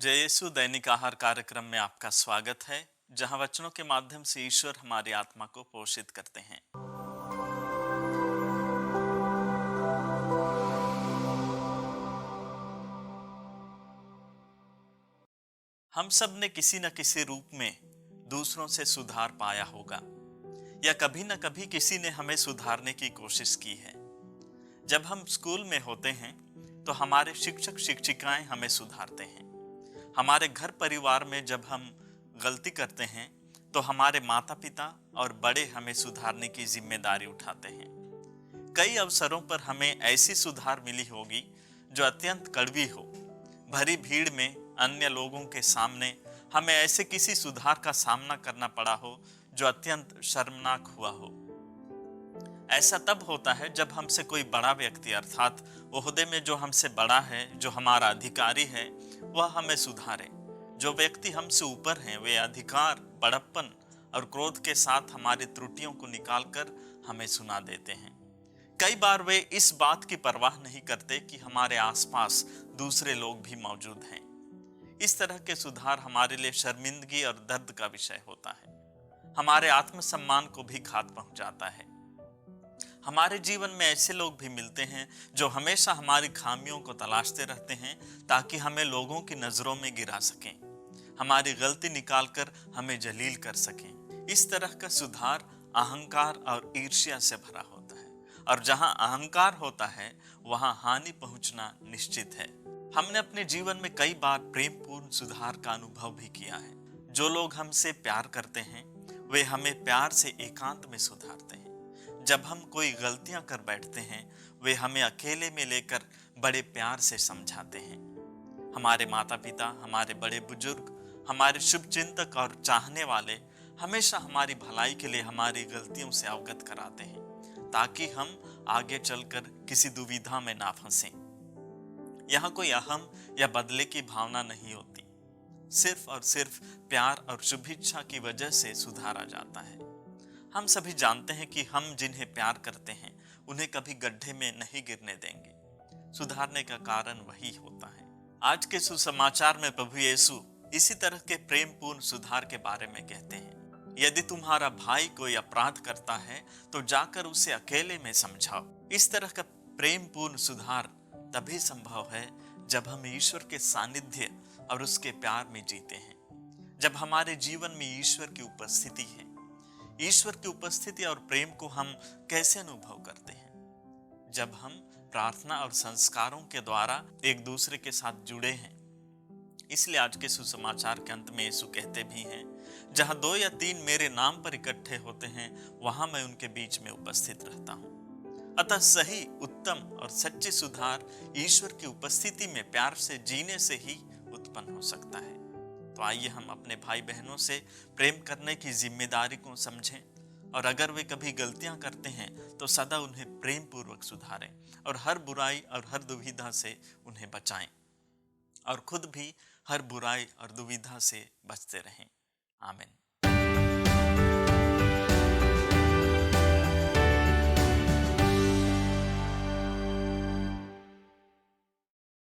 जय यीशु दैनिक आहार कार्यक्रम में आपका स्वागत है, जहां वचनों के माध्यम से ईश्वर हमारी आत्मा को पोषित करते हैं। हम सब ने किसी न किसी रूप में दूसरों से सुधार पाया होगा, या कभी न कभी किसी ने हमें सुधारने की कोशिश की है। जब हम स्कूल में होते हैं, तो हमारे शिक्षक शिक्षिकाएं हमें सुधारते हैं। हमारे घर परिवार में जब हम गलती करते हैं, तो हमारे माता पिता और बड़े हमें सुधारने की जिम्मेदारी उठाते हैं। कई अवसरों पर हमें ऐसी सुधार मिली होगी जो अत्यंत कड़वी हो। भरी भीड़ में अन्य लोगों के सामने हमें ऐसे किसी सुधार का सामना करना पड़ा हो जो अत्यंत शर्मनाक हुआ हो। ऐसा तब होता है जब हमसे कोई बड़ा व्यक्ति, अर्थात ओहदे में जो हमसे बड़ा है, जो हमारा अधिकारी है, वह हमें सुधारे। जो व्यक्ति हमसे ऊपर हैं, वे अधिकार, बड़प्पन और क्रोध के साथ हमारी त्रुटियों को निकालकर हमें सुना देते हैं। कई बार वे इस बात की परवाह नहीं करते कि हमारे आसपास दूसरे लोग भी मौजूद हैं। इस तरह के सुधार हमारे लिए शर्मिंदगी और दर्द का विषय होता है। हमारे आत्मसम्मान को भी घात पहुंचाता है। हमारे जीवन में ऐसे लोग भी मिलते हैं जो हमेशा हमारी खामियों को तलाशते रहते हैं, ताकि हमें लोगों की नजरों में गिरा सकें, हमारी गलती निकालकर हमें जलील कर सकें। इस तरह का सुधार अहंकार और ईर्ष्या से भरा होता है, और जहां अहंकार होता है, वहां हानि पहुंचना निश्चित है। हमने अपने जीवन में कई बार प्रेमपूर्ण सुधार का अनुभव भी किया है। जो लोग हमसे प्यार करते हैं, वे हमें प्यार से एकांत में सुधारते हैं। जब हम कोई गलतियां कर बैठते हैं, वे हमें अकेले में लेकर बड़े प्यार से समझाते हैं। हमारे माता पिता, हमारे बड़े बुजुर्ग, हमारे शुभ चिंतक और चाहने वाले हमेशा हमारी भलाई के लिए हमारी गलतियों से अवगत कराते हैं, ताकि हम आगे चलकर किसी दुविधा में ना फंसें। यहाँ कोई अहम या बदले की भावना नहीं होती। सिर्फ और सिर्फ प्यार और शुभ इच्छा की वजह से सुधारा जाता है। हम सभी जानते हैं कि हम जिन्हें प्यार करते हैं, उन्हें कभी गड्ढे में नहीं गिरने देंगे। सुधारने का कारण वही होता है। आज के सुसमाचार में प्रभु यीशु इसी तरह के प्रेमपूर्ण सुधार के बारे में कहते हैं। यदि तुम्हारा भाई कोई अपराध करता है, तो जाकर उसे अकेले में समझाओ। इस तरह का प्रेमपूर्ण सुधार तभी संभव है जब हम ईश्वर के सानिध्य और उसके प्यार में जीते हैं। जब हमारे जीवन में ईश्वर की उपस्थिति है। ईश्वर की उपस्थिति और प्रेम को हम कैसे अनुभव करते हैं? जब हम प्रार्थना और संस्कारों के द्वारा एक दूसरे के साथ जुड़े हैं। इसलिए आज के सुसमाचार के अंत में यीशु कहते भी हैं, जहां 2 या 3 मेरे नाम पर इकट्ठे होते हैं, वहां मैं उनके बीच में उपस्थित रहता हूं। अतः सही, उत्तम और सच्ची सुधार ईश्वर की उपस्थिति में प्यार से जीने से ही उत्पन्न हो सकता है। तो आइए हम अपने भाई बहनों से प्रेम करने की जिम्मेदारी को समझें, और अगर वे कभी गलतियां करते हैं, तो सदा उन्हें प्रेम पूर्वक सुधारें और हर बुराई और हर दुविधा से उन्हें बचाएं, और खुद भी हर बुराई और दुविधा से बचते रहें। आमीन।